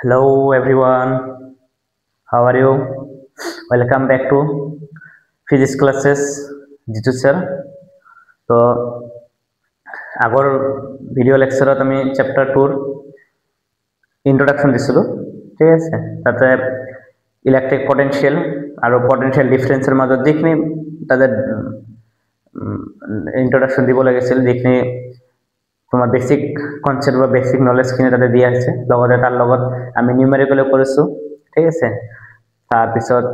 Hello everyone, how are you? Welcome back to physics classes, Jitu sir. So, আগৰ video লেকচাৰত আমি chapter 2 ইন্ট্ৰোডাকশন দিছিলো, ঠিক আছে? তাতে ইলেক্ট্ৰিক পটেনশিয়াল আৰু পটেনশিয়াল ডিফাৰেন্সেৰ মাজত যিখিনি তাতে ইন্ট্ৰোডাকশন দিব লাগিছিল, যিখিনি তোমাৰ বেসিক কনসেপ্ট বা বেসিক নলেজখিনি তাতে দিয়া আছে, লগতে তাৰ লগত আমি নিউমেৰিকেলো কৰিছো, ঠিক আছে? তাৰপিছত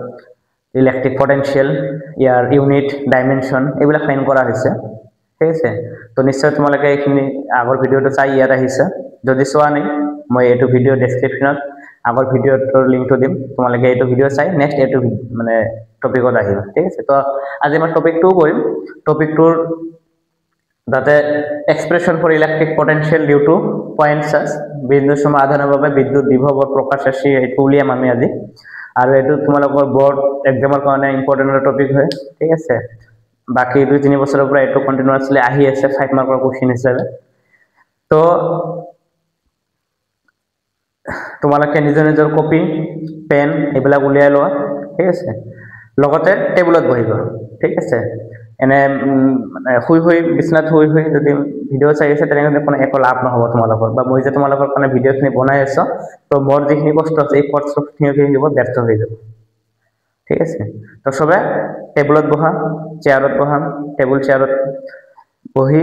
ইলেক্ট্ৰিক পটেনশিয়াল, ইয়াৰ ইউনিট, ডাইমেনশন এইবিলাক ফাইন কৰা হৈছে, ঠিক আছে? তো নিশ্চয় তোমালোকে এইখিনি আগৰ ভিডিওটো চাই ইয়াত আহিছে। যদি চোৱা নাই, মই এইটো ভিডিও ডেসক্ৰিপশনত আগৰ ভিডিওটোৰ লিংকটো দিম, তোমালোকে এইটো ভিডিও চাই নেক্সট এইটো মানে টপিকত আহিবা, ঠিক আছে? তো আজি মই টপিক 2 কৰিম। টপিক 2 যাতে expression for electric potential due to point charge, বিন্দু সমাধানের বাবে বিদ্যুৎ বিভবর প্রকাশ রাশি, এইটো উলিয়াম আমি আজি। আৰু এইটো তোমালোকৰ বোৰ্ড এক্সামৰ কাৰণে ইম্পৰ্টেন্ট টপিক হয়, ঠিক আছে? বাকি 2-3 বছৰৰ পৰা এইটো কন্টিনিউয়াসলি আহি আছে 5 মাৰ্কৰ কোশ্চেন হিচাপে। তো তোমালোকে নিজৰ নিজৰ কপি, পেন এইবিলাক উলিয়াই লোৱা, ঠিক আছে? লগতে টেবুলত বহিবা, ঠিক আছে? এনে মানে শুই বিছনাত শুই যদি ভিডিও চাই আছে তেনেহ'লে কোনো একো লাভ নহ'ব তোমালোকৰ, বা মই যে তোমালোকৰ কাৰণে ভিডিওখিনি বনাই আছো, তো মোৰ যিখিনি কষ্ট আছে এই কষ্টখিনি দিব ব্যৰ্থ হৈ যাব, ঠিক আছে? তো সবে টেবুলত বহা, চেয়াৰত বহা, টেবুল চেয়াৰত বহি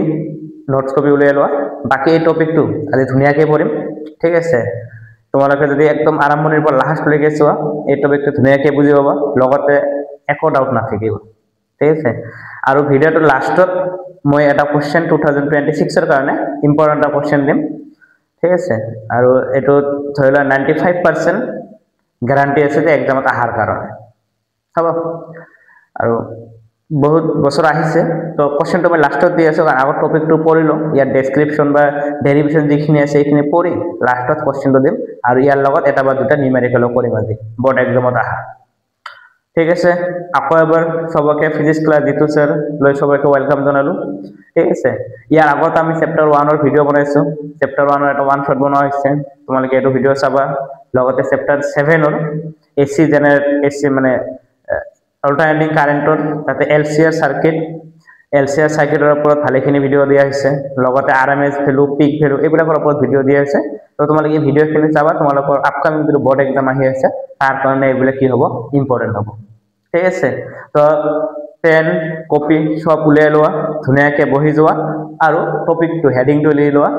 নোটস কপি উলিয়াই লোৱা। বাকি এই টপিকটো আজি ধুনীয়াকৈ পঢ়িম, ঠিক আছে? তোমালোকে যদি একদম আৰম্ভণিৰ পৰা লাষ্টলৈকে চোৱা এই টপিকটো ধুনীয়াকৈ বুজি পাবা, লগতে একো ডাউট নাথাকিব, ঠিক আছে? আৰু ভিডিওটো লাষ্টত মই এটা কোশ্চেন 2026 কাৰণে ইম্পৰ্টেন্ট এটা কোশ্চেন দিম, ঠিক আছে? আৰু এইটো ধৰি লোৱা 95% গ্যাৰান্টি আছে যে এক্সামত আহাৰ কাৰণে হ'ব। আৰু বহুত বছৰ আহিছে, তো কোশ্চেনটো মই লাষ্টত দি আছো, কাৰণ আগৰ টপিকটো পঢ়ি লওঁ, ইয়াৰ ডেসক্ৰিপশন বা ডেৰিভেশ্যন যিখিনি আছে এইখিনি পঢ়ি লাষ্টত কোশ্চেনটো দিম, আৰু ইয়াৰ লগত এটা বা দুটা নিউমেৰিকেলো কৰিম আজি বোৰ্ড এক্সামত আহা, ঠিক আছে? আকৌ এবাৰ সবকে ফিজিক্স ক্লাস জিতু স্যাৰ লৈ সবাইকে ওয়েলকাম জানালো, ঠিক আছে? ইয়াৰ আগত আমি চ্যাপ্টাৰ 1 এৰ ভিডিও বনাইছো, চ্যাপ্টাৰ 1 এৰ এটা ওয়ান শট বনোৱা হৈছে, তোমালোকে এইটো ভিডিও চাবা। লগতে চ্যাপ্টাৰ 7 এৰ এসি এসি মানে অল্টাৰনেটিং কাৰেন্টৰ তাতে এলসিআৰ সাৰ্কিটেৰ ওপৰত ভালেখিনি ভিডিও দিয়া হৈছে, লগতে আৰএমএস ভ্যালু, পিক ভ্যালু এইবিলাকৰ ওপৰত ভিডিও দিয়া হৈছে। তো তোমালোকে এই ভিডিওখিনি চাবা, তোমালোকৰ আপকামিং যিটো বোৰ্ড এক্সাম আহি আছে তাৰ কাৰণে এইবিলাক কি হ'ব, ইম্পৰ্টেন্ট হ'ব, ঠিক আছে? তো পেন কপি সব উলিয়াই লোৱা, ধুনীয়াকৈ বহি যোৱা, আৰু টপিকটো হেডিংটো লৈ লোৱা,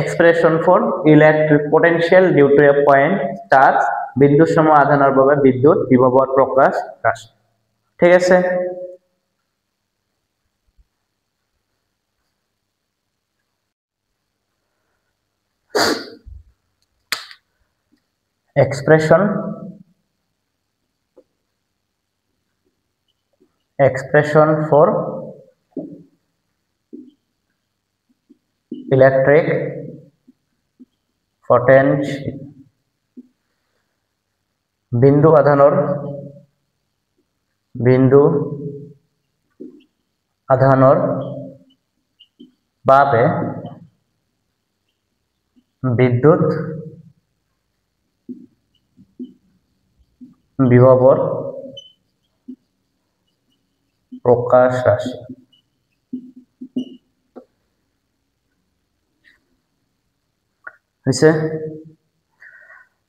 expression for electric potential due to a point charge, বিন্দু সমাধানের বাবে বিদ্যুৎ বিভবর প্রকাশ রাশি, ঠিক আছে? expression for electric potential, বিন্দু আধানৰ বাবে বিদ্যুৎ বিভবৰ প্ৰকাশ ৰাশি, হৈছে?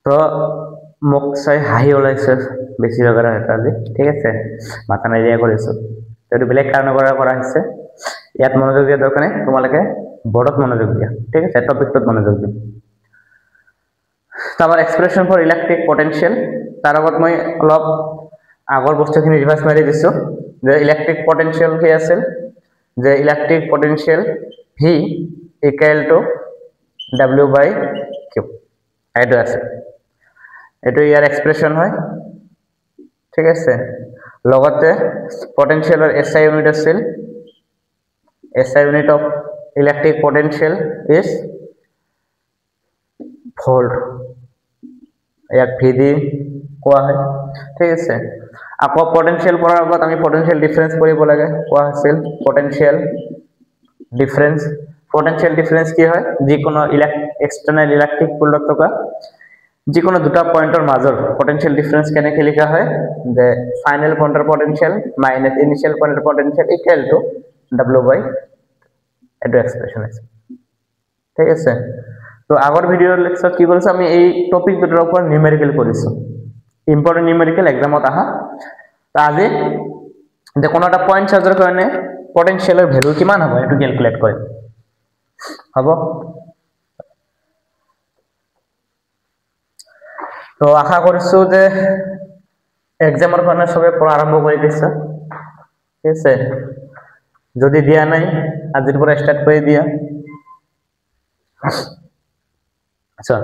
তো মোক চাই হাঁহি ওলাইছে বেছিভাগৰ আজি, ঠিক আছে? মাথা নাইডিয়া কৰিছো, এইটো বেলেগ কাৰণৰ পৰা কৰা হৈছে। ইয়াত মনোযোগ দিয়া দৰকাৰ নাই, তোমালোকে বোৰ্ডত মনোযোগ দিয়া, ঠিক আছে? টপিকটোত মনোযোগ দিয়া। তো আমাৰ এক্সপ্ৰেশন ফৰ ইলেকট্ৰিক পটেনশিয়াল, তাৰ আগত মই অলপ আগৰ বস্তুখিনি ৰিভাইজ মাৰি দিছো, যে ইলেকট্ৰিক পটেনশিয়াল কি আছিল, যে electric potential V equal to W/Q, এইটো আছে, এইটো ইয়াৰ এক্সপ্ৰেশন হয়, ঠিক আছে? লগতে পটেনশিয়ালৰ SI ইউনিট আছিল, SI unit of electric potential is volt, ইয়াক ভি দি কোৱা হয়, ঠিক আছে? আকৌ পটেনশিয়াল পঢ়াৰ আগত আমি পটেনশিয়াল ডিফাৰেন্স পঢ়িব লাগে, কোৱা হৈছিল পটেনশিয়াল ডিফাৰেন্স কি হয়, যিকোনো এক্সটাৰ্নাল ইলেকট্ৰিক ফিল্ডত থকা যিকোনো দুটা পয়েন্টৰ মাজৰ পটেনশিয়াল ডিফাৰেন্স কেনেকৈ লিখা হয় যে ফাইনাল পয়েন্টৰ পটেনশিয়াল মাইনাস ইনিশিয়াল পয়েন্টৰ potential equal to w by এটো এক্সপ্ৰেশন আছে ঠিক আছে তো আগৰ ভিডিওৰ লেকচাৰত কি কৰিছো আমি এই টপিক দুটাৰ ওপৰত নিউমেৰিকেল কৰিছো ইম্পৰ্টেন্ট নিউমেৰিকেল এক্সামত আহা তো আজি যে কোনো এটা পয়েন্ট চাৰ্জৰ কাৰণে পটেনশিয়ালৰ ভ্যালু কিমান হ'ব এটো ক্যালকুলেট কৰিম হ'ব তো আশা কৰিছো যে এক্সামৰ কাৰণে সবে পঢ়া আৰম্ভ কৰি দিছে ঠিক আছে যদি দিয়া নাই আজিৰ পৰা স্টাৰ্ট কৰি দিয়া আচ্ছা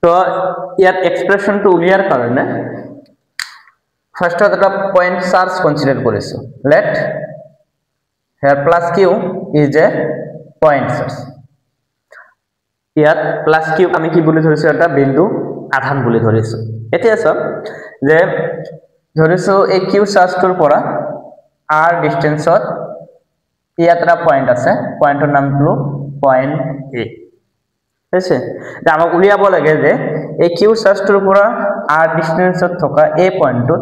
তো ইয়াত এক্সপ্ৰেশনটো উলিয়াৰ কাৰণে ফাৰ্স্ট এটা পয়েন্ট চাৰ্জ কনসিডাৰ কৰিছো late here plus q is a point source ইয়াত plus q আমি কি বুলি ধৰিছো এটা বিন্দু আধান বুলি ধৰিছো এতিয়া সব যে ধৰিছো এই q চাৰ্জটোৰ পৰা r ডিসটেন্সত ইয়াত এটা পয়েন্ট আছে পয়েন্টৰ নাম হলো পয়েন্ট a আছে যে আমাক উলিয়াব লাগে যে এই q চাৰ্জটোৰ পৰা r ডিসটেন্সত থকা a পয়েন্টত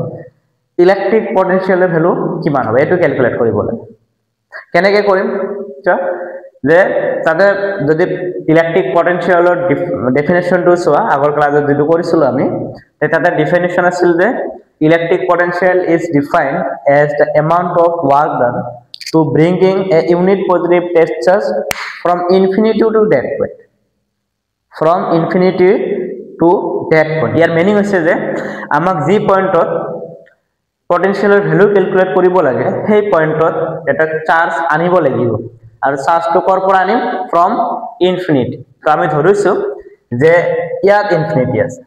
ইলেক্ট্ৰিক পটেনশিয়ালৰ ভ্যালু কিমান হ'ব এটো ক্যালকুলেট কৰিব লাগে কেনেকৈ কৰিম যে তাতে যদি ইলেক্ট্ৰিক পটেনশিয়ালৰ ডেফিনেশনটো চোৱা আগৰ ক্লাছত যেটো কৰিছিল আমি তাতে ডেফিনেশন আছিল যে electric potential is defined as the amount of work done to bringing a unit positive test charge from infinity to that point from infinity to that point year meaning হৈছে যে আমাক জি পয়েন্টত পটেনশিয়ালৰ ভ্যালু ক্যালকুলেট কৰিব লাগে সেই পয়েন্টত এটা charge আনিব লাগিব আৰু চাৰ্জটো কৰ পৰা আনিম from infinity তো আমি ধৰিছো যে ইয়াত ইনফিনিটি আছে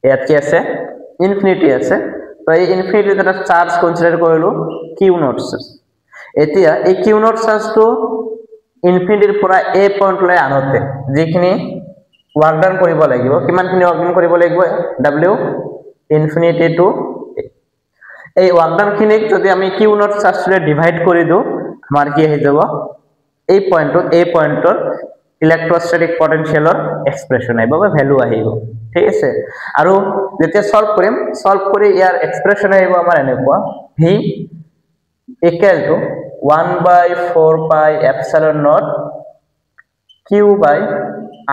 ইয়াত কি আছে ইনফিনিটি আছে তো এই ইনফিনিটি এটা চার্জ কনসিডার কৰিলো q নট চাৰ্জ এতিয়া এই q নট চাৰ্জটো ইনফিনিটিৰ পৰা a পয়েন্ট লৈ আনতে যিখিনি ওয়াৰ্ক ডান কৰিব লাগিব কিমানখিনি ওয়াৰ্ক ডান কৰিব লাগিব w ইনফিনিটি টু এই ওয়াৰ্ক ডান খিনিক যদি আমি q নট চাৰ্জৰে ডিভাইড কৰি দিও আমাৰ কি হৈ যাব এই পয়েন্টৰ ইলেক্ট্ৰোস্ট্যাটিক পটেনশিয়ালৰ এক্সপ্ৰেশন আহিব বা ভ্যালু আহিব ঠিক আছে আৰু যেতিয়া সলভ কৰি ইয়াৰ এক্সপ্ৰেশন আহিব আমাৰ এনেকুৱা v equal to 1 by 4 pi epsilon naught q by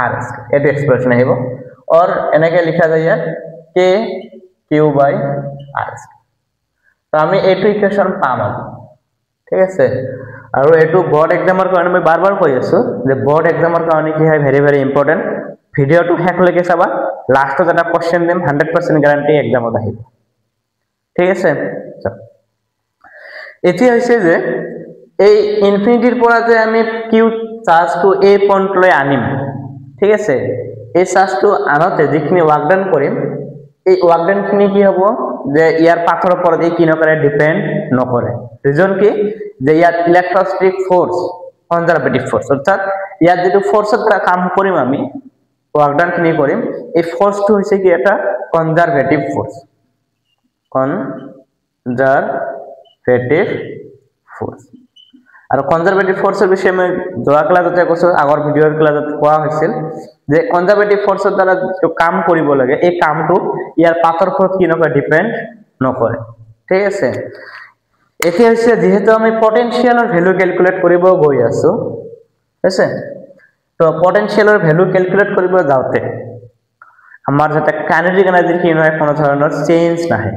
r এটো এক্সপ্রেশন আহিব और এনেকৈ লিখা যায় k q by r তো আমি এটো ইকুয়েশন পাম ঠিক আছে আৰু এটো বোৰ্ড এক্সামৰ কাৰণে মই বাৰ কৈ আছো যে বোৰ্ড এক্সামৰ কাৰণে কি হয় ভেরি ভেরি ইম্পর্টেন্ট ভিডিওটো হেকলৈকে চাবা লাষ্টত এটা কোশ্চেন দিম 100% গ্যারান্টি এক্সামত আহিব ঠিক আছে এতিয়া হৈছে যে এই ইনফিনিটিৰ পৰা যে আমি কিউ চাৰ্জটো a পয়েন্ট লৈ আনিম ঠিক আছে এই চাৰ্জটো আনতে যিখিনি ওয়াৰ্ক ডান কৰিম এই ওয়াৰ্ক ডান খিনি কি হ'ব যে ইয়াৰ পাথৰ ওপৰত এই কিনকৰে ডিপেন্ড নকৰে ৰিজন কি যে ইয়াত ইলেক্ট্ৰোস্ট্যাটিক ফোৰ্স কনজাৰভেটিভ ফোৰ্স অৰ্থাৎ ইয়াত যেটো ফোৰ্সত কাম কৰিম আমি ওয়াৰ্ক ডান খিনি কৰিম এই ফোৰ্সটো হৈছে কি এটা কনজাৰভেটিভ ফোৰ্স কনজাৰভেটিভ ফোৰ্স আৰু কনজাৰভেটিভ ফোৰ্সৰ বিষয়ে মই যোৱা ক্লাছতে কৈছো আগৰ ভিডিওৰ ক্লাছত কোৱা হৈছিল যে কনজাৰভেটিভ ফোৰ্সৰ দ্বাৰা যে কাম কৰিব লাগে এই কামটো ইয়াৰ পাথৰ ওপৰত কি নকৰে ডিপেন্ড নকৰে ঠিক আছে এতিয়া হৈছে যেহেতু আমি পটেনশিয়ালৰ ভ্যালু ক্যালকুলেট কৰিব গৈ আছো আছে তো পটেনশিয়ালৰ ভ্যালু ক্যালকুলেট কৰিব যাওতে আমাৰ যেটা কাইনেটিক এনাৰ্জিৰ কি নহয় কোনো ধৰণৰ চেঞ্জ নাহে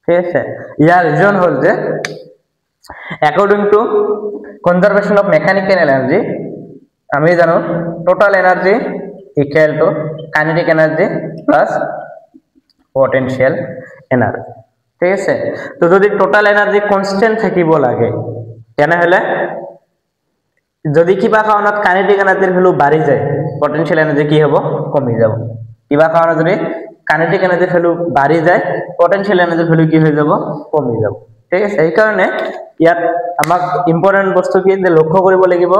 ঠিক আছে ইয়াৰ ৰিজন হল যে according to conservation of mechanical energy আমি জানো total energy equal to kinetic energy plus potential energy ঠিক আছে তো যদি টোটাল এনার্জি কনস্ট্যান্ট থাকিব লাগে কেনে হলে যদি কিবা কাৰণত কাইনেটিক এনাৰ্জিৰ ভ্যালু বাঢ়ি যায় পটেনশিয়াল এনাৰ্জি কি হ'ব কমি যাব কিবা কাৰণত যদি কাইনেটিক এনাৰ্জিৰ ভ্যালু বাঢ়ি যায় পটেনশিয়াল এনাৰ্জিৰ ভ্যালু কি হৈ যাব কমি যাব ঠিক আছে এই কাৰণে ইয়াত আমাক ইম্পৰ্টেন্ট বস্তু কি যে লক্ষ্য কৰিব লাগিব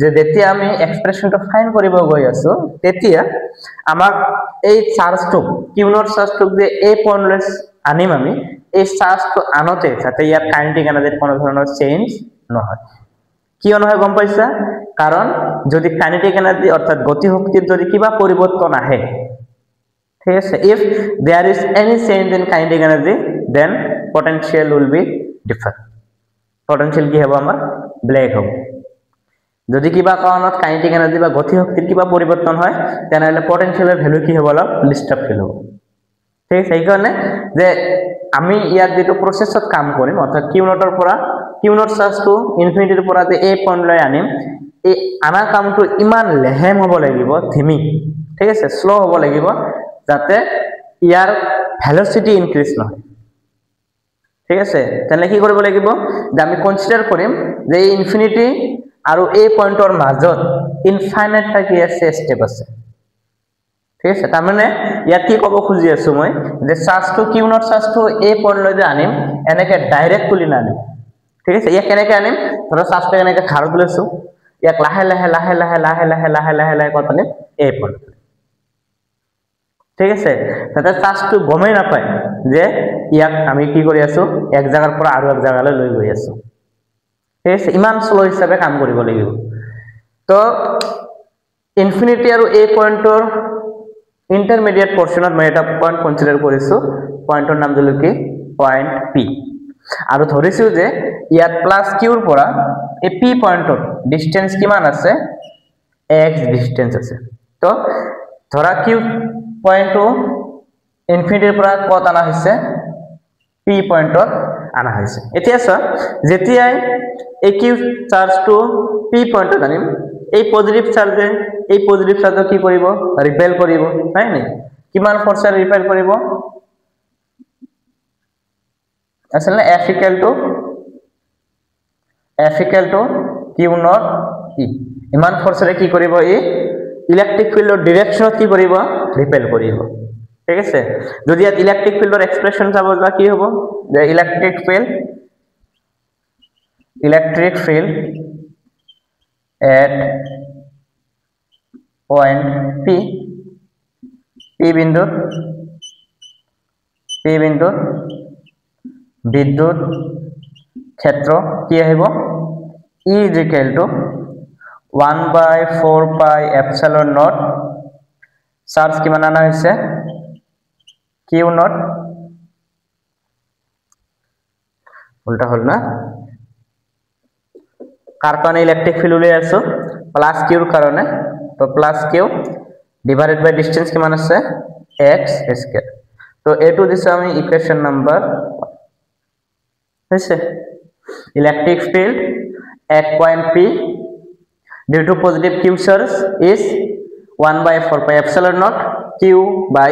যে যেতিয়া আমি এক্সপ্ৰেশনটো ফাইন কৰিব গৈ আছো তেতিয়া আমাক এই চার্জটো কিউ নট চার্জটো যে a পয়েন্টলেস আনিম আমি এই চার্জটো আনতে যাতে ইয়াত কাইনেটিক এনাৰ্জিৰ কোনো ধৰণৰ চেঞ্জ নহয় কিয় নহয় গম পাইছা কাৰণ যদি কাইনেটিক এনাৰ্জি অৰ্থাৎ গতি শক্তিৰ যদি কিবা পৰিৱৰ্তন আহে ঠিক আছে if there is any change in kinetic energy then potential will be differ potential কি হ'ব আমাৰ ব্লেক হ'ব যদি কিবা কাৰণত কাইনেটিক এনাৰ্জি বা গতি শক্তিৰ কিবা পৰিৱৰ্তন হয় তেনেহলে পটেনশিয়ালৰ ভ্যালু কি হ'ব অলপ ডিস্টাৰ্ব ফিল হ'ব ঠিক আছে এই কাৰণে যে আমি ইয়াত যেটো প্ৰসেছত কাম কৰিম অৰ্থাৎ কিউ নটৰ পৰা কিউ নট চাৰ্জটো ইনফিনিটিৰ পৰা যে এই পইণ্টলৈ আনিম এই আনা কামটো ইমান লেহেম হ'ব লাগিব ধিমি ঠিক আছে স্লো হ'ব লাগিব যাতে ইয়াৰ ভেলোসিটি ইনক্ৰিজ নহয় ঠিক আছে তেনে কি কৰিব লাগিব যে আমি কনসিডাৰ কৰিম যে ইনফিনিটি আৰু এই পইণ্টৰ মাজত ইনফাইনাইট টা কি আছে স্টেপ আছে ঠিক আছে তাৰ মানে ইয়াত কি ক'ব খুজি আছো মই যে চাৰ্জটো কিউ নট চাৰ্জটো এই পইণ্টলৈ যে আনিম এনেকে ডাইৰেক্ট তুলি নানিম ঠিক আছে ইয়াক কেনেকে আনিম ধৰ চাৰ্জটো এনেকে খাৰ তুলিছো ইয়াক লাহে লাহে লাহে লাহে লাহে লাহে লাহে লাহে লাহে কত আনিম এই পইণ্ট ঠিক আছে তাতে চাৰ্জটো গমেই নাপায় যে ইয়াক আমি কি কৰি আছো এক জায়গাৰ পৰা আৰু এক জায়গালৈ লৈ গৈ আছো ঠিক আছে ইমান স্লো হিচাপে কাম কৰিব লাগিব তো ইনফিনিটি আৰু এই পইণ্টৰ ইন্টাৰমিডিয়েট পোৰ্শনত মই এটা পয়েন্ট কনসিডাৰ কৰিছো পয়েন্টৰ নাম দিলো কি পয়েন্ট পি আৰু ধৰিছো যে ইয়াত প্লাস কিউৰ পৰা এই পি পয়েন্টৰ ডিসটেন্স কিমান আছে x ডিসটেন্স আছে তো ধৰা কিউ পয়েন্টটো ইনফিনিটিৰ পৰা কত আনা হৈছে পি পয়েন্টত আনা হৈছে এতিয়া চা যেতিয়াই এই কিউ চাৰ্জটো পি পয়েন্টত আনিম এই পজিটিভ চাৰ্জে এই পজিটিভ চাৰ্জ কি কৰিব ৰিপেল কৰিব হয় নি কিমান ফৰ্সে ৰিপেল কৰিব আসলে F equal to Q naught E ইমান ফৰ্সৰে কি কৰিব ই ইলেক্ট্ৰিক ফিল্ডৰ ডাইৰেকশনত কি কৰিব ৰিপেল কৰিব ঠিক আছে যদি ইয়াত ইলেক্ট্ৰিক ফিল্ডৰ এক্সপ্ৰেশন চাব যা কি হ'ব যে electric field at point P বিন্দু বিদ্যুৎ ক্ষেত্র কি আহিব E is equal to 1/4 pi epsilon naught charge কিমান আনা হৈছে Q naught উল্টা হল না কার কারণে ইলেকট্রিক ফিল্ড উলিয়াই আছো প্লাস কিউর কারণে তো প্লাস কিউ ডিভাইডেড বাই ডিসটেন্স কিমান আছে x স্কয়ার তো এটু দিছে আমি ইকুয়েশন নাম্বার হইছে electric field at point P due to positive Q charge is 1/4 pi epsilon naught Q by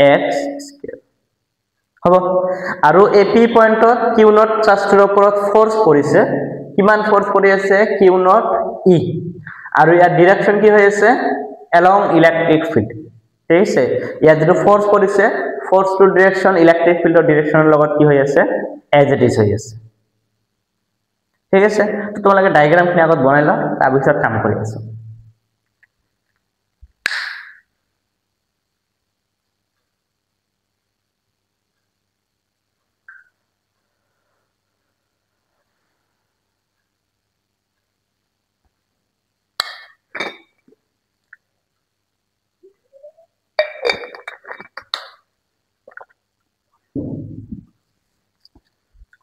x square হ'ব আৰু এই P পয়েন্টত Q naught চাৰ্জৰ ওপৰত ফোৰ্স পৰিছে কিমান ফোৰ্স পৰি আছে Q naught E আৰু ইয়াৰ ডাইৰেকশন কি হৈ আছে along electric field ঠিক আছে ইয়াৰ যেটো ফোৰ্স পৰিছে ফোৰ্স টু ডাইৰেকশন ইলেক্ট্ৰিক ফিল্ডৰ ডাইৰেকশনৰ লগত কি হৈ আছে as it is হৈ আছে ঠিক আছে তো তোমালোকে ডায়াগ্ৰামখিনি আগত বনাই ল তাৰ পিছত কাম কৰি আছো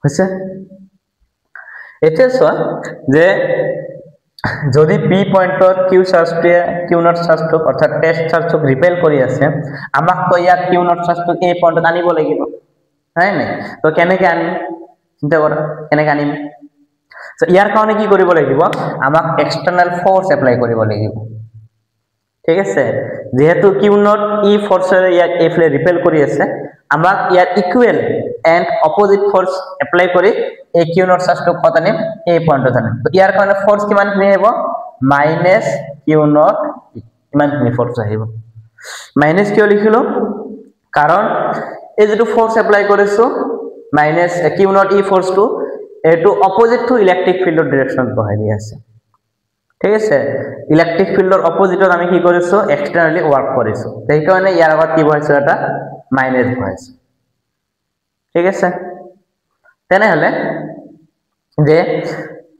হৈছে এতিয়া চোৱা যে যদি পি পয়েন্টত কিউ চাৰ্জটো কিউ নট চাৰ্জটো অৰ্থাৎ টেস্ট চাৰ্জটো ৰিপেল কৰি আছে আমাক তো ইয়াক কিউ নট চাৰ্জটো এই পয়েন্টত আনিব লাগিব হয় নাই তো কেনেকৈ আনিম চিন্তা কৰা কেনেকৈ আনিম সো ইয়াৰ কাৰণে কি কৰিব লাগিব আমাক এক্সটাৰ্নাল ফোৰ্স এপ্লাই কৰিব লাগিব ঠিক আছে যেহেতু কিউ নট ই ফোৰ্সৰে ইয়াক এফলে ৰিপেল কৰি আছে আমাক ইয়াৰ equal and opposite force apply কৰি এই কিউ নট চাৰ্জটো কত আনিম এই পয়েন্টত আনিম তো ইয়াৰ কাৰণে ফোৰ্স কিমান খিনি আহিব মাইনাস কিউ নট ইমান খিনি ফোৰ্স আহিব মাইনাস কিয় লিখিলো কাৰণ এই যেটো ফোৰ্স এপ্লাই কৰিছো মাইনাস কিউ নট ই ফোৰ্সটো এটো অপোজিট টু ইলেক্ট্ৰিক ফিল্ডৰ ডাইৰেকশনত বহাই দি আছে ঠিক আছে ইলেক্ট্ৰিক ফিল্ডৰ অপোজিটত আমি কি কৰিছো এক্সটাৰ্নালি ওয়াৰ্ক কৰিছো সেই কাৰণে ইয়াৰ আগত কি বহাইছো এটা মাইনাস বহাইছো ঠিক আছে তেনেহলে যে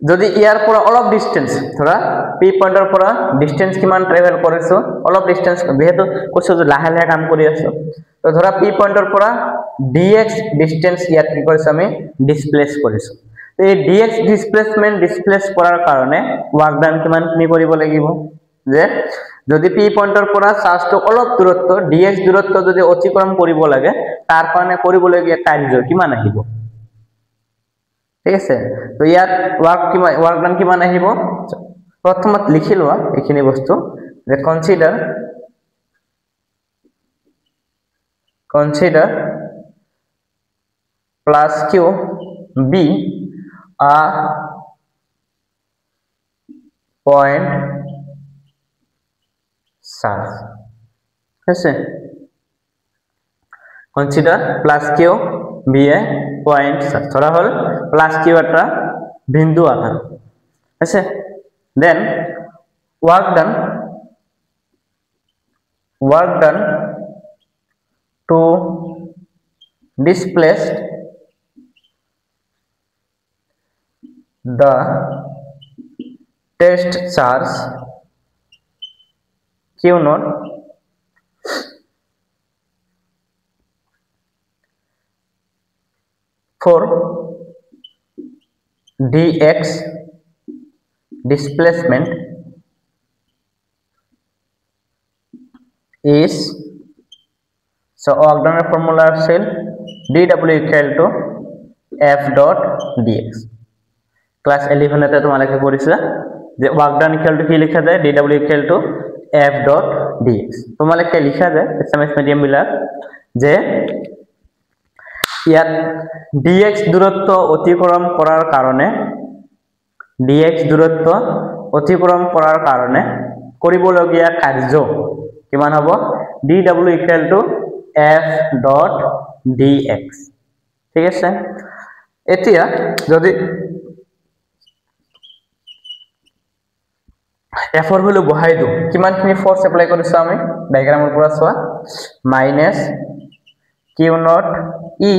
যদি ইয়াৰ পৰা অলপ ডিস্টেন্স ধৰা পি পইণ্টৰ পৰা ডিস্টেন্স কিমান ট্ৰেভেল কৰিছো অলপ ডিস্টেন্স যেহেতু কৈছো যে লাহে লাহে কাম কৰি আছো তো ধৰা পি পইণ্টৰ পৰা dx ডিস্টেন্স ইয়াত কি কৰিছো আমি ডিসপ্লেস কৰিছো তো এই dx ডিসপ্লেস কৰাৰ কাৰণে ওয়াৰ্ক ডান কিমান খিনি কৰিব লাগিব যে যদি পি পইণ্টৰ পৰা চাৰ্জটো অলপ দূৰত্ব dx দূৰত্ব যদি অতিক্ৰম কৰিব লাগে তাৰ কাৰণে কৰিবলগীয়া কাৰ্য কিমান আহিব ঠিক আছে তো ইয়াত ওয়াৰ্ক ডান কিমান আহিব প্ৰথমত লিখি লোৱা এইখিনি বস্তু যে consider plus q b a point charge আছে consider plus q b a point charge ধরা হল plus q একটা বিন্দু আধান আছে then work done to displace the test charge q naught for dx displacement is so work done formula cell dw equal to f dot dx class 11 তে তোমালোকে পড়িছা যে work done equal to কি লেখা যায় dw equal to f dot dx তোমালোকে লেখা যায় SMS medium বিলাক যে ইয়াত dx দূরত্ব অতিক্রম করার কারণে কৰিবলগীয়া কাৰ্য কিমান হ'ব dw equal to f dot dx ঠিক আছে এতিয়া যদি f এর ভ্যালু বহাই দিও কিমানখিনি ফোর্স এপ্লাই কৰিছো আমি ডায়াগ্ৰামৰ পৰা চোৱা minus q naught e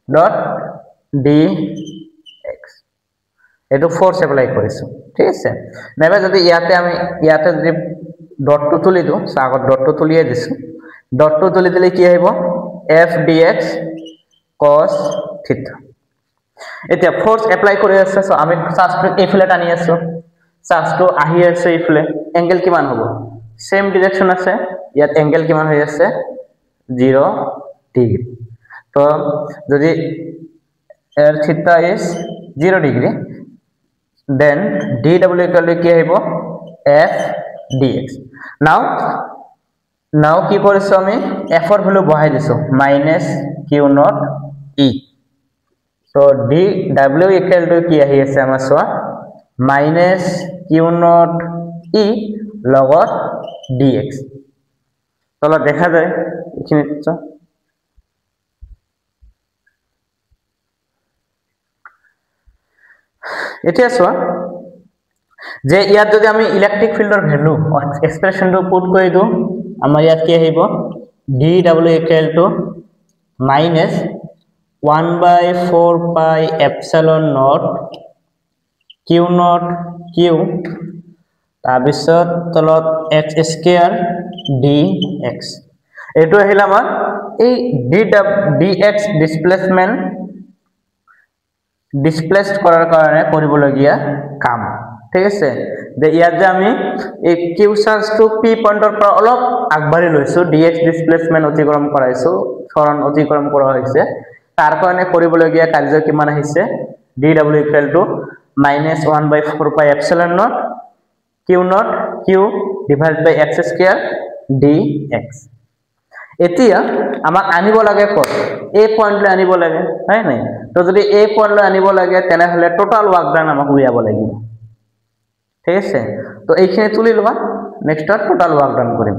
dot dx এটো ফোৰ্স এপ্লাই কৰিছো ঠিক আছে নাইবা যদি ইয়াতে যদি ডটটো তুলি দিও আগত ডটটো তুলিয়ে দিছো ডটটো তুলি দিলে কি আহিব f dx cos theta এতিয়া ফোর্স এপ্লাই কৰি আছে সো আমি চাৰ্জটো এইফালে টানি আছো চাৰ্জটো আহি আছে এইফালে এঙ্গেল কিমান হ'ব সেম ডাইৰেকশন আছে ইয়াত এঙ্গেল কিমান হৈ আছে 0 ডিগ্রি তো যদি এর থিটা is 0 degree then dw equal to কি আহিব f dx now কি কৰিছো আমি f এর ভ্যালু বহাই দিছো minus q naught e so dw equal to কি আহি আছে আমাৰ সোৱা মাইনাস q naught e লগত dx তলা দেখা যায় এখানে এতিয়া সোৱা যে ইয়াত যদি আমি ইলেক্ট্ৰিক ফিল্ডৰ ভ্যালু এক্সপ্ৰেশনটো পুট কৰি দিও আমাৰ ইয়াত কি আহিব dw equal to minus 1/4 pi epsilon naught q naught q তাৰপিছত তলত x square dx এটো আহিল আমাৰ এই dx ডিসপ্লেসড কৰাৰ কাৰণে কৰিবলগীয়া কাম ঠিক আছে যে ইয়াত যে আমি এই কিউ চাৰ্জটো পি পয়েন্টৰ পৰা অলপ আগবাঢ়ি লৈছো dx ডিসপ্লেসমেন্ট অতিক্ৰম কৰাইছো সৰণ অতিক্ৰম কৰা হৈছে তাৰ কাৰণে কৰিবলগীয়া কাৰ্য কিমান আহিছে dw equal to minus 1/4 pi epsilon naught q naught q divided by x square dx এতিয়া আমাক আনিব লাগে কত a পয়েন্ট লৈ আনিব লাগে হয় নাই তো যদি a পয়েন্ট লৈ আনিব লাগে তেনে হলে টোটাল ওয়ার্ক ডান আমাক উলিয়াব লাগিব ঠিক আছে তো এইখিনি তুলি লবা নেক্সট টোটাল ওয়ার্ক ডান কৰিম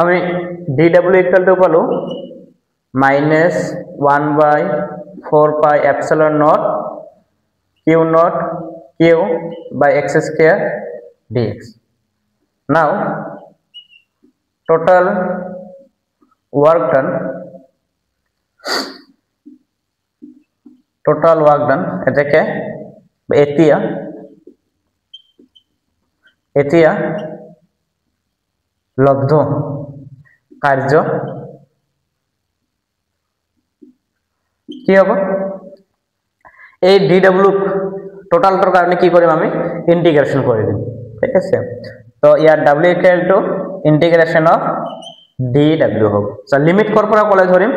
আমি dw equal to পালো minus 1/4 pi epsilon naught q naught q by x square dx now total work done, total work done এটাকে এতিয়া লব্ধ কার্য কি হব এই DW টোটালটার কারণে কি করিম আমি ইন্টিগ্রেশন করে দিম ঠিক আছে তো ইয়ার W equal to integration of DW হবে সো লিমিট করপরা কলে ধরিম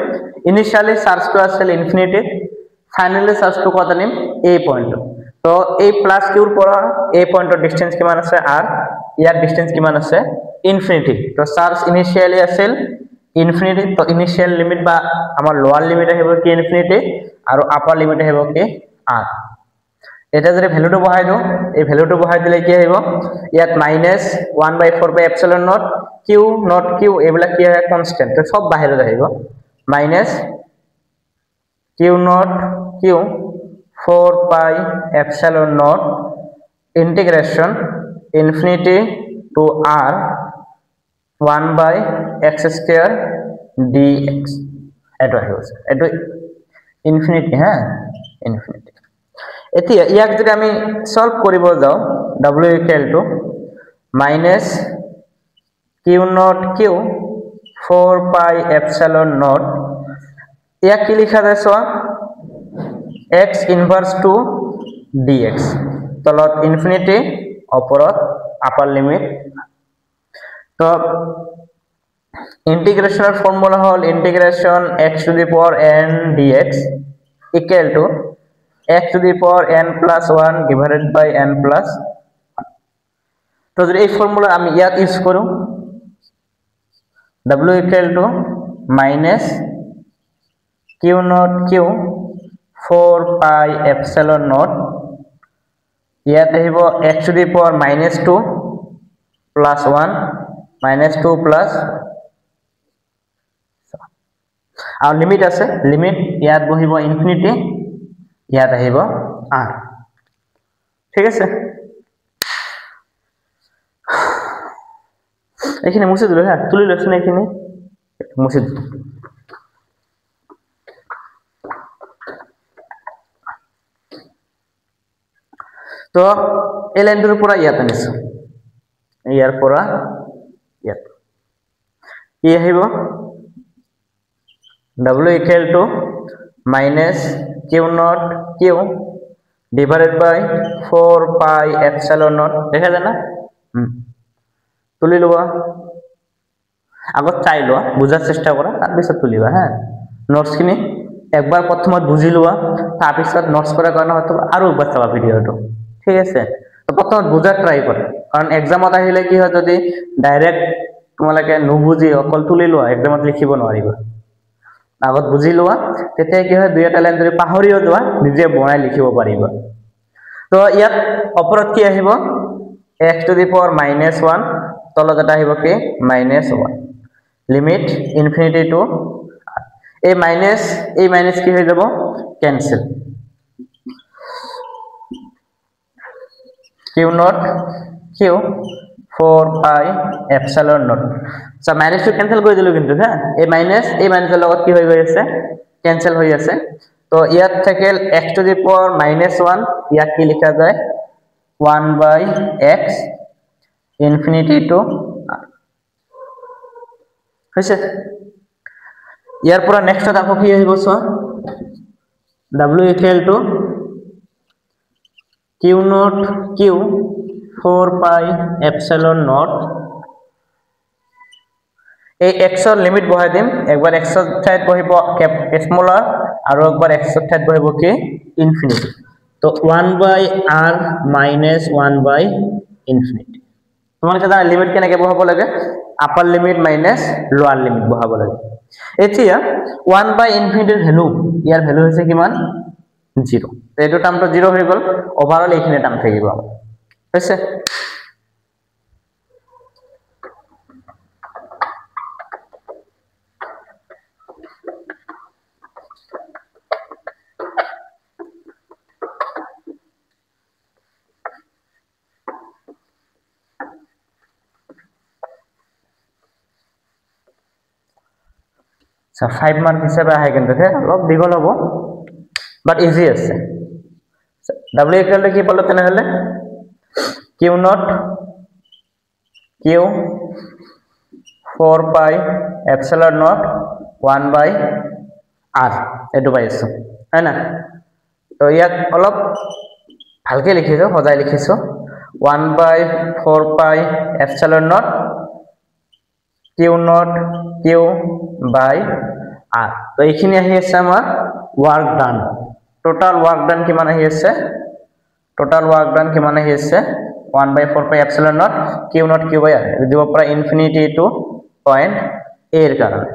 ইনিশিয়ালি সার্চ টু আসলে ইনফিনিটি ফাইনালি সার্চ টু কত নিম এই পয়েন্ট তো এই প্লাস কিউর পরা এই পয়েন্টৰ ডিসটেন্স কিমান আছে r ইয়ার ডিসটেন্স কিমান আছে ইনফিনিটি তো সার্চ ইনিশিয়ালি আছিল ইনফিনিটি তো ইনিশিয়াল লিমিট বা আমার লোয়ার লিমিট আহিব কি ইনফিনিটি আর আপার লিমিট আহিব কি r এটা যদি ভ্যালুটো বহাই দিও এই ভ্যালুটো বহাই দিলে কি আহিব ইয়াত -1/4 বাই এপসিলন নট কিউ এগুলা কি হয় কনস্ট্যান্ট তো সব বাহিরে আহিব q 4 pi epsilon naught integration infinity to r 1 by x square dx এটো ইনফিনিটি হ্যাঁ ইনফিনিটি এতিয়া ইয়াক যদি আমি সলভ কৰিব যাও w equal to -q naught q 4 pi epsilon naught ইয়াক কি লিখা যায় so x inverse to dx তলত ইনফিনিটি অপরত আপার লিমিট তো ইন্টিগ্রেশনের formula hall integration x to the power n dx equal to x to the power n plus 1 divided by n plus তো যদি এই ফর্মুলা আমি ইয়াত ইউজ করুম w equal to -q naught q 4 pi epsilon naught ইয়াত আহিব x to the power -2 plus 1 -2 plus are limit আছে limit ইয়াত বহিব ইনফিনিটি ইয়াত আহিব r ঠিক আছে এখানে মুছে দিল হ্যাঁ তুলি লছেন এখানে মুছে দিল তো এই লাইনটোৰ পৰা ইয়াত আনিছো ইয়াৰ পৰা ইয়াত কি আহিব w equal to -q naught q divided by 4 pi epsilon naught দেখা যায় না তুলি লোৱা আগত চাই লোৱা বুজাৰ চেষ্টা কৰা তাৰ পিছত তুলিবা হ্যাঁ নোটস খিনি একবাৰ প্ৰথমত বুজি লোৱা তাৰ পিছত নোটস কৰাৰ কাৰণে হয়তো আৰু একবাৰ চাবা ভিডিওটো ঠিক আছে তো প্ৰথমত বুজাৰ ট্ৰাই কৰা কাৰণ এক্সামত আহিলে কি হয় যদি ডাইৰেক্ট তোমালোকে নুবুজি অকল তুলি লোৱা এক্সামত লিখিব নোৱাৰিবা আগত বুজি লোৱা তেতিয়া কি হয় দুই এটা লাইন যদি পাহৰিও যোৱা নিজে বনাই লিখিব পাৰিবা তো ইয়াত অপৰত কি আহিব x to the power -1 তলত এটা আহিব কি -1 লিমিট ইনফিনিটি টু এই মাইনাস কি হৈ যাব cancel q naught q 4 pi epsilon naught so minus two cancel কৰি দিলো কিন্তু হ্যাঁ এই মাইনাসৰ লগত কি হৈ গৈ আছে ক্যান্সেল হৈ আছে তো ইয়াত থাকিল x to the power -1 ইয়াক কি লিখা যায় 1 by x infinity to r হৈছে ইয়াৰ পৰা নেক্সট আকৌ কি আহিব so w equal to q naught q 4 pi epsilon naught এই x এর লিমিট বহাই দিম একবার x এর ঠাইত বহিব স্মল r আর একবার x এর ঠাইত বহিব কি ইনফিনিটি তো 1 by r minus 1 by infinity তোমালোকে জানা লিমিট কেনেকৈ বহাব লাগে আপার লিমিট মাইনাস লোয়ার লিমিট বহাব লাগে এতিয়া 1 by infinity value year value হৈছে কিমান 0 তো এটো টার্মটো 0 হৈ গল ওভারঅল এইখিনি টার্ম থাকিব হৈছে 5 মার্ক হিসাবে আহে কিন্তু অলপ দীঘল হ'ব বাট ইজি আছে W ইকুয়াল টু কি পালো তেনেহলে Q naught Q 4 pi epsilon not 1 by R এটো পাইছো হয় না তো ইয়াত অলপ ভালকে লিখিছো সজাই লিখিছো 1 by 4 pi epsilon naught Q naught Q by R তো এইখিনি আহি আছে আমাৰ work done total work done কিমান আহি আছে টোটাল ওয়ার্ক ডান কিমান আহি আছে 1 by 4 pi epsilon naught Q naught Q by R দিব পৰা ইনফিনিটি টু পয়েন্ট A এর কারণে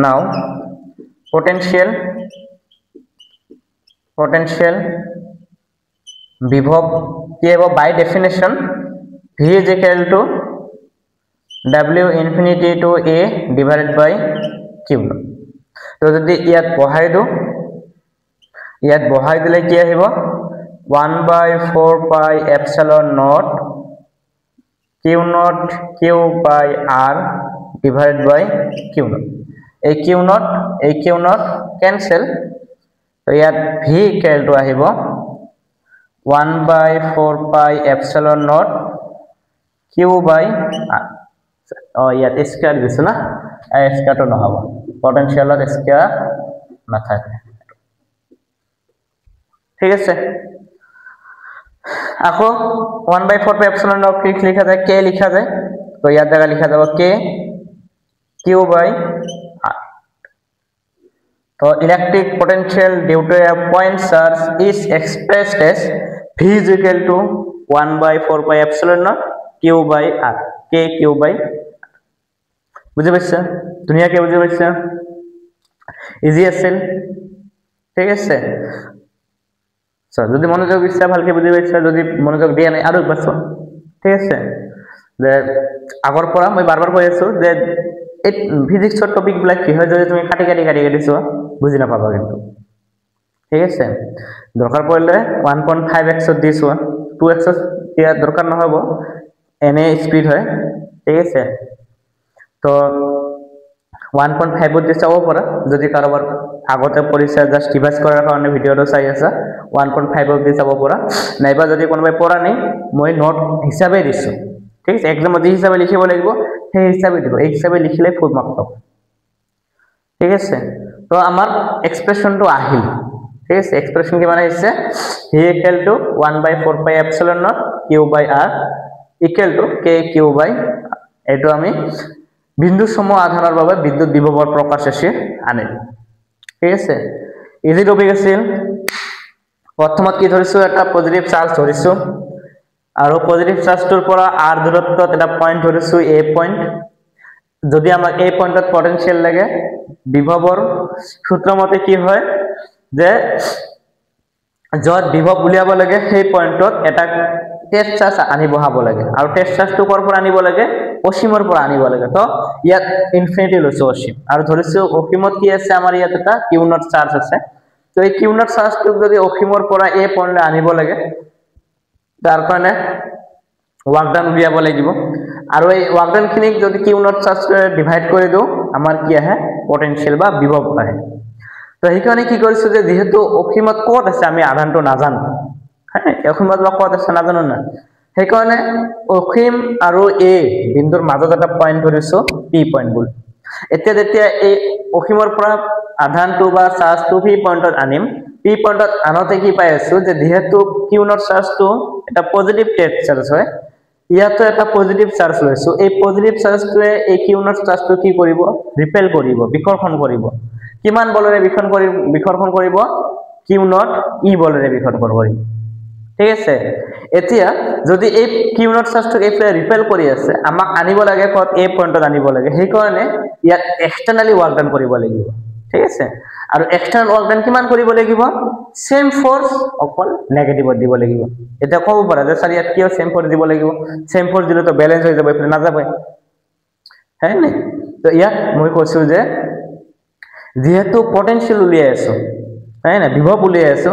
নাও potential বিভব কি হবে বাই definition V is equal to W infinity to A divided by Q তো যদি ইয়াত বহাই দিলে কি আহিব 1 by 4 pi epsilon naught Q naught Q by R divided by Q naught এই Q naught cancel তো ইয়াত V equal to আহিব 1 by 4 pi epsilon naught Q by R ইয়াত স্কয়ার দিছে না স্কয়ার তো নহব পটেনশিয়ালত স্কয়ার না থাকে ঠিক আছে আকৌ 1 by 4 pi epsilon naught কি লিখা যায় k লিখা যায় তো ইয়াত জায়গা লিখা যাব k Q by R তো electric potential due to a point charge is expressed as V is equal to 1 by 4 pi epsilon naught Q by R k Q by বুঝে পাইছা দুনিয়াকে বুঝে পাইছা ইজি আছিল ঠিক আছে স্যার যদি মনোযোগ দিছা ভালকে বুঝে পাইছা যদি মনোযোগ দিয়া নাই আৰু একবাৰ চোৱা ঠিক আছে যে আগৰ পৰা মই বাৰবাৰ কৈ আছো যে এই ফিজিক্সৰ টপিক বিলাক কি হয় যদি তুমি কাটি চোৱা বুজি নাপাবা কিন্তু ঠিক আছে দৰকাৰ পৰিলে 1.5x দিছো 2x দিয়া দৰকাৰ নহব এনে স্পিড হয় ঠিক আছে তো 1.5 দি চাব পৰা যদি কাৰোবাৰ আগতে পৰীক্ষা জাস্ট ৰিভাইজ কৰাৰ কাৰণে ভিডিওটো চাই আছে 1.5 দি চাব পৰা নাইবা যদি কোনোবাই পঢ়া নাই মই নোট হিচাপে দিছো ঠিক আছে একদম দি হিচাপে লিখিব লাগিব সেই হিচাপে দিব এই হিচাপে লিখিলে ফুল মার্ক পাব ঠিক আছে তো আমার এক্সপ্রেশনটো আহিল ঠিক আছে এক্সপ্রেশন কি মানে হইছে V equal to 1 by 4 pi epsilon naught Q by R equal to K Q by R এটো আমি বিন্দু সম আধানৰ বাবে বিদ্যুৎ বিভবৰ প্ৰকাশ আছে আনে ঠিক আছে ইজি টপিক আছিল প্ৰথমত কি ধৰিছো এটা পজিটিভ চাৰ্জ ধৰিছো আৰু পজিটিভ চাৰ্জটোৰ পৰা r দূৰত্বত এটা পয়েন্ট ধৰিছো a পয়েন্ট যদি আমাক এই পয়েন্টত পটেনশিয়াল লাগে বিভবৰ সূত্র মতে কি হয় যে যত বিভব উলিয়াব লাগে সেই পয়েন্টত এটা টেস্ট চার্জ আনি বহাব লাগে আৰু টেস্ট চাৰ্জটো কৰ পৰা আনিব লাগে অসীমৰ পৰা আনিব লাগে তো ইয়াত ইনফিনিটি লৈছো অসীম আৰু ধৰিছো অসীমত কি আছে আমাৰ ইয়াত এটা কিউ নট চাৰ্জ আছে তো এই কিউ নট চাৰ্জটো যদি অসীমৰ পৰা a পয়েন্টে আনিব লাগে তাৰ কাৰণে ওয়াৰ্ক ডান উলিয়াব লাগিব আৰু এই ওয়াৰ্ক ডান খিনিক যদি কিউ নট চাৰ্জে ডিভাইড কৰি দিও আমাৰ কি আহে পটেনশিয়াল বা বিভব আহে তো এইখানে কি কৰিছো যে যেহেতু অসীমত কত আছে আমি আধানটো নাজানো হ্যাঁ অসীমত বা কত আছে নাজানো না সেইকাৰণে অসীম আৰু a বিন্দুৰ মাজত এটা পয়েন্ট ধৰিছো p পয়েন্ট বুল এতিয়া যেতিয়া এই অসীমৰ পৰা আধানটো বা চাৰ্জটো p পয়েন্টত আনিম p পয়েন্টত আনতে কি পাই আছো যে যেহেতু কিউ নট চাৰ্জটো এটা পজিটিভ টেস্ট চাৰ্জ হয় ইয়াতো এটা পজিটিভ চাৰ্জ লৈছো এই পজিটিভ চাৰ্জটোৱে এই কিউ নট চাৰ্জটো কি কৰিব ৰিপেল কৰিব বিকৰ্ষণ কৰিব কিমান বলেৰে বিকৰ্ষণ কৰিব কিউ নট ই বলেৰে বিকৰ্ষণ কৰিব ঠিক আছে এতিয়া যদি এই কিউ নট চাৰ্জটো এইফালে ৰিপেল কৰি আছে আমাক আনিব লাগে কত এই পয়েন্টত আনিব লাগে সেই কাৰণে ইয়াত এক্সটাৰ্নালি ওয়াৰ্ক ডান কৰিব লাগিব ঠিক আছে আৰু এক্সটাৰ্নাল ওয়াৰ্ক ডান কিমান কৰিব লাগিব সেম ফোৰ্স অকল নেগেটিভত দিব লাগিব এটা কব পাৰা যে স্যার ইয়াত কিয় সেম ফোর্স দিব লাগিব সেম ফোর্স দিলে তো ব্যালেন্স হৈ যাব এফালে না যাব হ্যাঁ নে তো ইয়াত মই কৈছো যে যেহেতু পটেনশিয়াল উলিয়াই আছো তাই না বিভব উলিয়াই আছো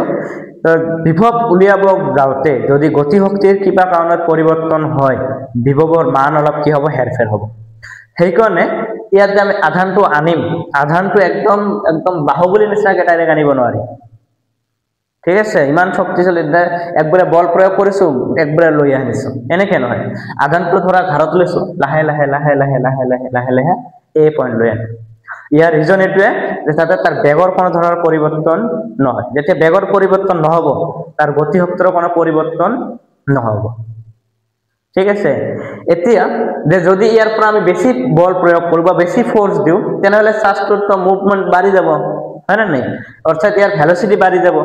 তো বিভব উলিয়াব যাওতে যদি গতি শক্তিৰ কিবা কাৰণত পৰিৱৰ্তন হয় বিভবৰ মান অলপ কি হ'ব হেৰফেৰ হ'ব সেইকাৰণে ইয়াত যে আমি আধানটো আনিম, আধানটো একদম একদম বাহুবলীৰ নিচিনাকৈ ডাইৰেক্ট আনিব নোৱাৰি। ঠিক আছে, ইমান শক্তিশালী একবাৰে বল প্ৰয়োগ কৰিছো, একবাৰে লৈ আনিছো, এনেকে নহয়। আধানটো ধৰা ঘৰত লৈছো, লাহে লাহে লাহে লাহে লাহে লাহে লাহে লাহে এই পইণ্ট লৈ আনিম। ইয়াৰ ৰিজন এইটোৱে যে তাতে তাৰ বেগৰ কোনো ধৰণৰ পৰিৱৰ্তন নহয়। যেতিয়া বেগৰ পৰিৱৰ্তন নহব, তাৰ গতিশক্তিৰ কোনো পৰিৱৰ্তন নহব। ঠিক আছে, এতিয়া যে যদি ইয়াৰ পৰা আমি বেছি বল প্ৰয়োগ কৰো বা বেছি ফোৰ্স দিও, তেনেহলে চাৰ্জটোৰ তো মুভমেন্ট বাঢ়ি যাব, হয় না নাই? অৰ্থাৎ ইয়াৰ ভেলোসিটি বাঢ়ি যাব,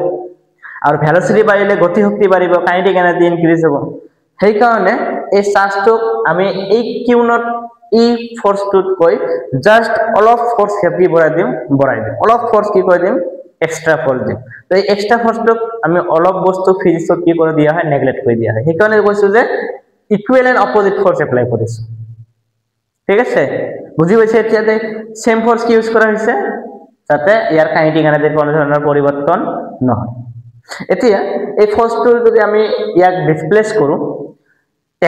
আৰু ভেলোসিটি বাঢ়িলে গতিশক্তি বাঢ়িব, কাইনেটিক এনাৰ্জি ইনক্ৰিজ হ'ব। সেইকাৰণে এই চাৰ্জটোক আমি এই কিউ নট ই ফোৰ্সটোতকৈ জাস্ট অলপ ফোৰ্স কি বঢ়াই দিম, অলপ ফোৰ্স কি কৰি দিম, এক্সট্ৰা ফোৰ্স দিম। তো এই এক্সট্ৰা ফোৰ্সটোক আমি অলপ বস্তু ফিজিক্সত কি কৰি দিয়া হয়, নেগলেক্ট কৰি দিয়া হয়। সেইকাৰণে কৈছো যে equal and opposite force apply কৰিছো। ঠিক আছে, বুজি পাইছে? এতিয়া যে সেম ফোৰ্স কি ইউজ কৰা হৈছে, যাতে ইয়াৰ কাইনেটিক এনাৰ্জিৰ কোনো ধৰণৰ পৰিৱৰ্তন নহয়। এতিয়া এই ফোৰ্সটো যদি আমি ইয়াক ডিসপ্লেস কৰো,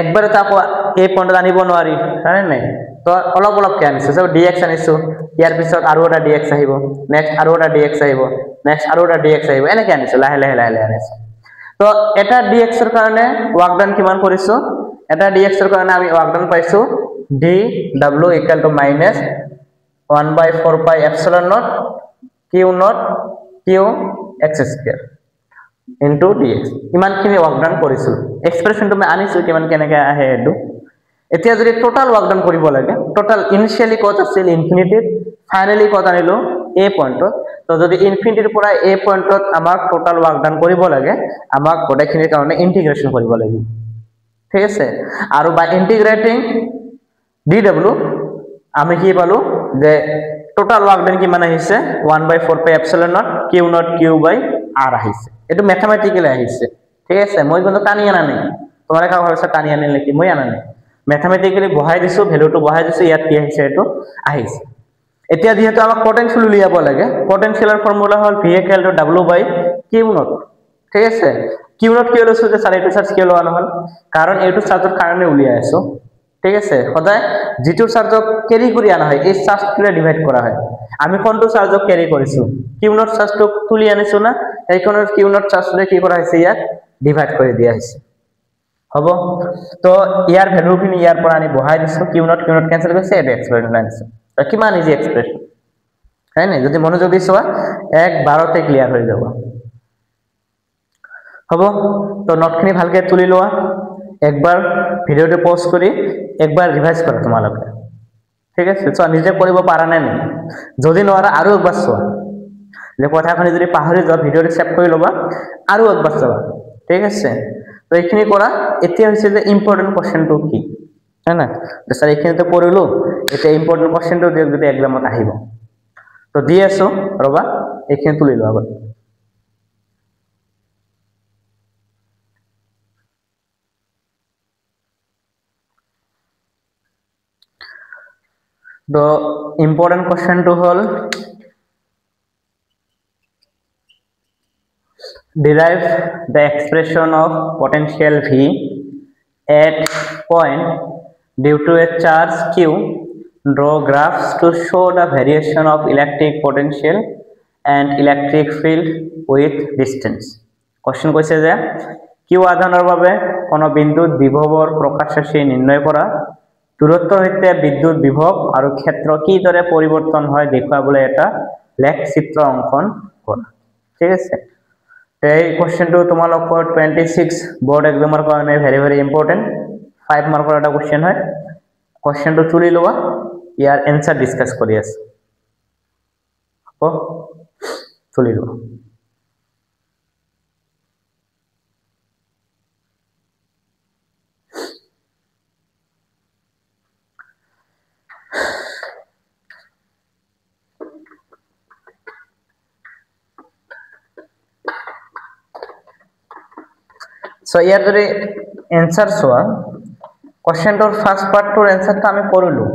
একবাৰে তো আকৌ এই পয়েন্টত আনিব নোৱাৰি, হয় নাই? তো অলপ অলপকে আনিছো। সব ডিএক্স আনিছো, ইয়াৰ পিছত আৰু এটা ডিএক্স আহিব, নেক্সট আৰু এটা ডিএক্স আহিব, নেক্সট আৰু এটা ডিএক্স আহিব, এনেকে আনিছো, লাহে লাহে লাহে লাহে আনিছো। তো এটা ডিএক্স এর কাৰণে ওয়াৰ্ক ডান কিমান কৰিছো? এটা ডিএক্স এৰ কাৰণে আমি ওয়ার্ক ডান পাইছো D W equal to minus 1/4 pi epsilon naught Q not Q X square into D X. ইমানখিনি ওয়ার্ক ডান কৰিছো। এক্সপ্ৰেশনটো মই আনিছো কিমান কেনেকে আহে এটো। এতিয়া যদি টোটাল ওয়াৰ্ক ডান কৰিব লাগে, টোটাল ইনিশিয়ালি কত আছিল ইনফিনিটি, ফাইনালি কত আনিলো এ পয়েন্টত। তো যদি ইনফিনিটিৰ পৰা এ পয়েন্টত আমাক টোটাল ওয়াৰ্ক ডান কৰিব লাগে, আমাক গোটেইখিনিৰ কাৰণে ইন্টিগ্ৰেশন কৰিব লাগিব। ঠিক আছে, আৰু বাই ইন্টিগ্রেটিং ডি ডাব্লিউ আমি কি পালো যে টোটাল ওয়ার্ক ডান কিমান আহিছে 1/4 pi epsilon naught Q not q by r আহিছে। এটো ম্যাথমেটিক্যালি আহিছে। ঠিক আছে, মই কিন্তু টানি আনা নাই। তোমাৰে কাও ভাবিছা টানি আনিলে নেকি, মই আনা নাই। ম্যাথমেটিক্যালি বহাই দিছো, ভ্যালুটো বহাই দিছো, ইয়াত কি আহিছে এটো আহিছে। এতিয়া যেহেতু আমাক পটেনশিয়াল উলিয়াব লাগে, পটেনশিয়ালৰ ফর্মুলা হল v equal to w by q not. ঠিক আছে, কিউ নট কিয় লৈছো যে স্যার এইটো চার্জ কিয় লোৱা নহল, কাৰণ এইটো চাৰ্জৰ কাৰণে উলিয়াই আছো। ঠিক আছে, সদায় যেটো চাৰ্জক ক্যাৰি কৰি আনা হয় এই চাৰ্জটোৰে ডিভাইড কৰা হয়। আমি কোনটো চাৰ্জক ক্যাৰি কৰিছো, কিউ নট চাৰ্জটো তুলি আনিছো না, এইখনৰ কিউ নট চাৰ্জটোৰে কি কৰা হৈছে, ইয়াক ডিভাইড কৰি দিয়া হৈছে। হ'ব, তো ইয়াৰ ভ্যালুখিনি ইয়াৰ পৰা আনি বহাই দিছো, কিউ নট ক্যান্সেল কৰিছে, এটা এক্সপ্ৰেশন আনিছো। তো কিমান ইজি এক্সপ্ৰেশন, হয় না? যদি মনোযোগী চোৱা একবাৰতে ক্লিয়াৰ হৈ যাব। হ'ব, তো নোটখিনি ভালকে তুলি লোৱা, একবাৰ ভিডিওটো পজ কৰি একবাৰ ৰিভাইজ কৰা তোমালোকে। ঠিক আছে, চোৱা নিজে কৰিব পাৰা নাই নি, যদি নোৱাৰা আৰু একবাৰ চোৱা, যে কথাখিনি যদি পাহৰি যোৱা ভিডিওটো সেভ কৰি ল'বা, আৰু একবাৰ চাবা। ঠিক আছে, তো এইখিনি কৰা। এতিয়া হৈছে যে ইম্পৰ্টেন্ট কোশ্চেনটো কি, হয় না? তো স্যাৰ এইখিনিতে কৰিলো, এতিয়া ইম্পৰ্টেন্ট কোশ্চেনটো যদি এক্সামত আহিব, তো দি আছো, ৰবা এইখিনি তুলি লোৱা আগত। The important question to hol derive the expression of potential V at point due to a charge Q. Draw graphs to show the variation of electric potential and electric field with distance. Question কৈছে যে Q আধানৰ বাবে কোন বিন্দুত বিভৱৰ প্ৰকাশ ৰাশি নিৰ্ণয় কৰা, দূৰত্বৰ সৈতে বিদ্যুৎ বিভৱ আৰু ক্ষেত্ৰ কিদৰে পৰিৱৰ্তন হয় দেখুৱাবলৈ এটা লেখ চিত্ৰ অংকন কৰা। ঠিক আছে, এই কোশ্চেনটো তোমালোকৰ 26 বোৰ্ড এক্সামৰ কাৰণে ভেৰি ভেৰি ইম্পৰ্টেন্ট। 5 মাৰ্কৰ এটা কোশ্চেন হয়। কোশ্চেনটো তুলি লোৱা, ইয়াৰ এনসাৰ ডিসকাস কৰি আছো। হ'ব, তুলি লোৱা। সো ইয়াৰ যদি এনসাৰ চোৱা, কোশ্চেনটোৰ ফাৰ্স্ট পাৰ্টটোৰ এনসাৰটা আমি কৰিলো,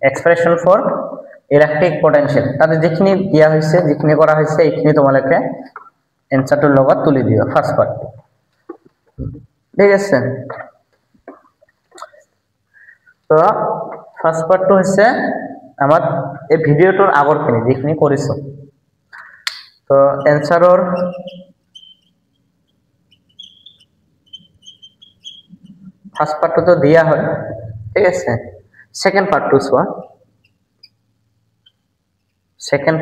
এক্সপ্ৰেশন ফৰ ইলেকট্ৰিক পোটেনশিয়াল। তাতে যিখিনি দিয়া হৈছে, যিখিনি কৰা হৈছে, এইখিনি তোমালোকে এনসাৰটোৰ লগত তুলি দিবা ফাৰ্স্ট পাৰ্ট। ঠিক আছে, তো ফাৰ্ষ্ট পাৰ্টটো হৈছে আমাৰ এই ভিডিঅ'টোৰ আগৰখিনি যিখিনি কৰিছোঁ তো এনসাৰৰ ফাৰ্ষ্ট পাৰ্টটো দিয়া হয় ঠিক আছে সেকেন্ড পাৰ্টটো চোৱা সেকেন্ড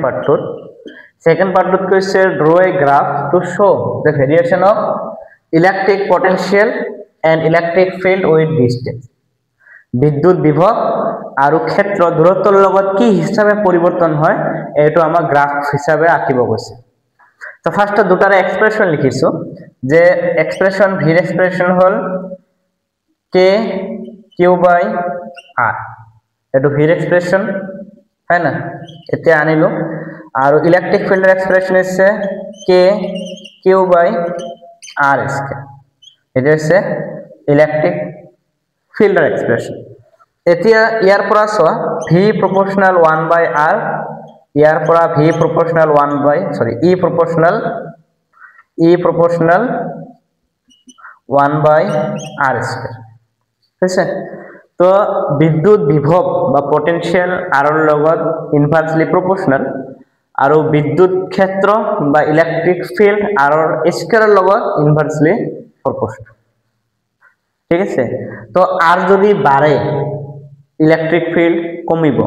পাৰ্টটোত কৈছে draw a graph to show the variation of electric potential and electric field with distance বিদ্যুৎ বিভব আৰু ক্ষেত্ৰ দূৰত্বৰ লগত কি হিচাপে পৰিৱৰ্তন হয় এইটো আমাৰ গ্ৰাফ হিচাপে আঁকিব কৈছে তো ফাৰ্স্ট দুটাৰে এক্সপ্ৰেশন লিখিছো যে এক্সপ্ৰেশন ভিৰ expression hall k q by r এটো ভিৰ এক্সপ্রেশন হয় না এতে আনিলো আর ইলেকট্রিক ফিল্ডের এক্সপ্রেশন হচ্ছে k q by r square এটা হচ্ছে ইলেকট্রিক ফিল্ডের এক্সপ্রেশন এতিয়া ইয়ার পৰা সোয়া v proportional 1 by r ইয়াৰ পৰা v proportional 1 by e proportional 1 by r square ঠিক আছে তো বিদ্যুৎ বিভব বা পটেনশিয়াল আর লগত ইনভার্সলি প্রপোর্শনাল আর বিদ্যুৎ ক্ষেত্র বা ইলেকট্রিক ফিল্ড আর স্কয়ারের লগত ইনভার্সলি প্রপোর্শনাল ঠিক আছে তো আর যদি বাড়ে ইলেকট্রিক ফিল্ড কমিব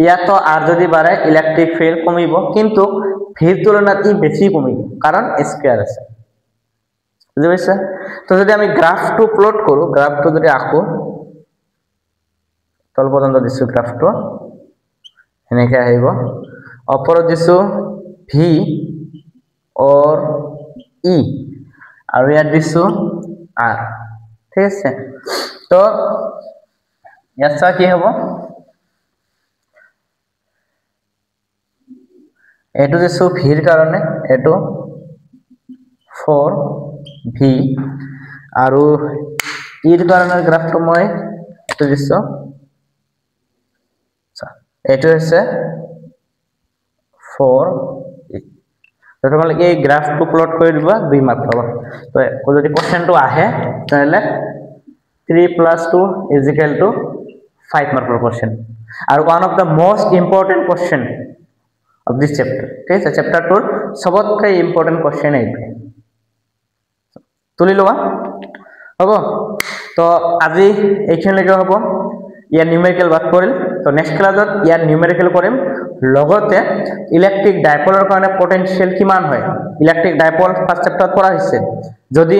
ইয়াতো আর যদি বাড়ে ইলেকট্রিক ফিল্ড কমিব কিন্তু ভির তুলনাত ই বেশি কমিব কারণ স্কয়ার আছে বুঝতে পারছো তো যদি আমি গ্রাফটো প্লট কৰো গ্ৰাফটো যদি আঁকো তল পৰ্যন্ত দিছো গ্ৰাফটো এনেকে আহিব অপৰত দিছো v और e আৰু ইয়াত দিছো r ঠিক আছে তো ইয়াত কি হ'ব এটো দিছো ভিৰ কাৰণে এটো 4 v আৰু ইৰ কাৰণে গ্ৰাফটো মই এটো দিছো এটো হৈছে 4 তো তোমালোকে এই গ্ৰাফটো প্লট কৰি দিবা 2 মাৰ্ক পাবা তো যদি কোশ্চেনটো আহে তাহলে 3 + 2 = 5 মাৰ্কৰ কোশ্চেন আৰু one of the most important question of this chapter ঠিক আছে চ্যাপ্টাৰটোৰ সবতকে ইম্পৰ্টেন্ট কোশ্চেন এইটো তুলি লবা হ'ব তো আজি এইখিনিলৈকে হ'ব ইয়াৰ নিউমেৰিকেল বাদ পৰিল তো নেক্সট ক্লাছত ইয়াৰ নিউমেৰিকেল কৰিম লগতে ইলেক্ট্ৰিক ডাইপোলৰ কাৰণে পটেনশিয়াল কিমান হয় ইলেক্ট্ৰিক ডাইপোল ফাৰ্স্ট চ্যাপ্টাৰত পঢ়া হৈছে যদি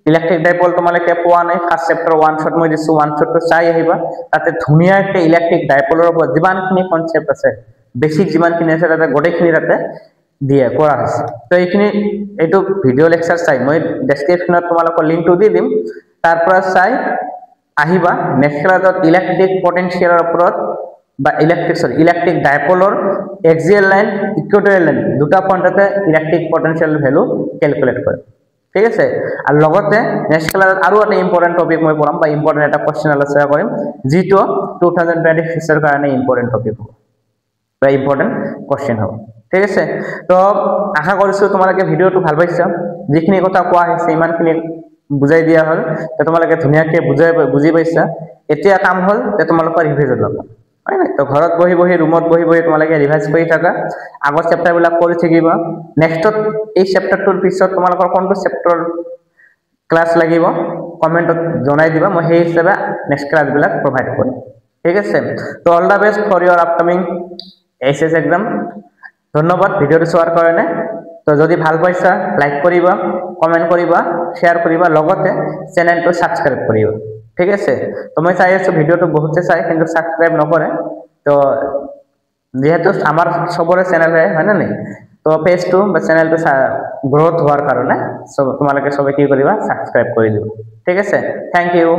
ইলেক্ট্ৰিক ডাইপোল তোমালোকে পোৱা নাই ফাৰ্স্ট চ্যাপ্টাৰ 1 শট মই দিছো 1 শটটো চাই আহিবা তাতে ধুনিয়াকৈ ইলেক্ট্রিক ডাইপোলৰ ওপৰত যিমানখিনি কনসেপ্ট আছে বেসিক যিমানখিনি আছে তাতে গোটেইখিনি তাতে দিয়ে কৰা হৈছে তো এইটো ভিডিও লেকচাৰ চাই মই ডেসক্ৰিপশনত তোমালোকৰ লিংকটো দি দিম তাৰ পৰা চাই আহিবা নেক্সট ক্লাছত ইলেক্ট্ৰিক পটেনশিয়ালৰ ওপৰত বা ইলেক্ট্ৰিক ডাইপোলৰ এক্সিয়াল লাইন ইকুৱেটৰিয়েল লাইন দুটা পয়েন্টতে ইলেক্ট্ৰিক পটেনশিয়াল ভ্যালু ক্যালকুলেট কৰে ঠিক আছে আৰু লগতে নেক্সট ক্লাছত আৰু এটা ইম্পৰ্টেন্ট টপিক মই পঢ়াম বা ইম্পৰ্টেন্ট এটা কোশ্চেন আলোচনা কৰিম যিটো 2026 এৰ কাৰণে ইম্পৰ্টেন্ট টপিক হ'ব বা ইম্পৰ্টেন্ট কোশ্চেন হ'ব ঠিক আছে তো আশা কৰিছো তোমালোকে ভিডিওটো ভাল পাইছা যিখিনি কথা কোৱা হৈছে ইমানখিনি বুজাই দিয়া হল তো তোমালোকে ধুনিয়াকৈ বুজি পাইছা এতিয়া কাম হল যে তোমালোকৰ ৰিভিজন ল'বা হয় না তো ঘৰত বহি ৰুমত বহি তোমালোকে ৰিভাইজ কৰি থাকা আগৰ চ্যাপ্টাৰবিলাক কৰি থাকিবা নেক্সটত এই চ্যাপ্টাৰটোৰ পিছত তোমালোকৰ কোনটো চ্যাপ্টাৰ ক্লাস লাগিব কমেন্টত জনাই দিবা মই সেই হিচাপে নেক্সট ক্লাসবিলাক প্ৰভাইড কৰিম ঠিক আছে তো all the best for your upcoming SS exam ধন্যবাদ ভিডিওটো চোৱাৰ কাৰণে তো যদি ভাল পাইছা লাইক কৰিবা কমেন্ট কৰিবা শেয়াৰ কৰিবা লগতে চেনেলটো সাবস্ক্ৰাইব কৰিবা ঠিক আছে তো মই চাই আছো ভিডিওটো বহুতে চাই কিন্তু সাবস্ক্রাইব নকৰে তো যেহেতু আমাৰ সবৰে চেনেল হয় না নাই তো পেজটো বা চেনেলটো গ্ৰোথ হোৱাৰ কাৰণে সব তোমালোকে সবে কি কৰিবা সাবস্ক্ৰাইব কৰি দিবা ঠিক আছে থ্যাংক ইউ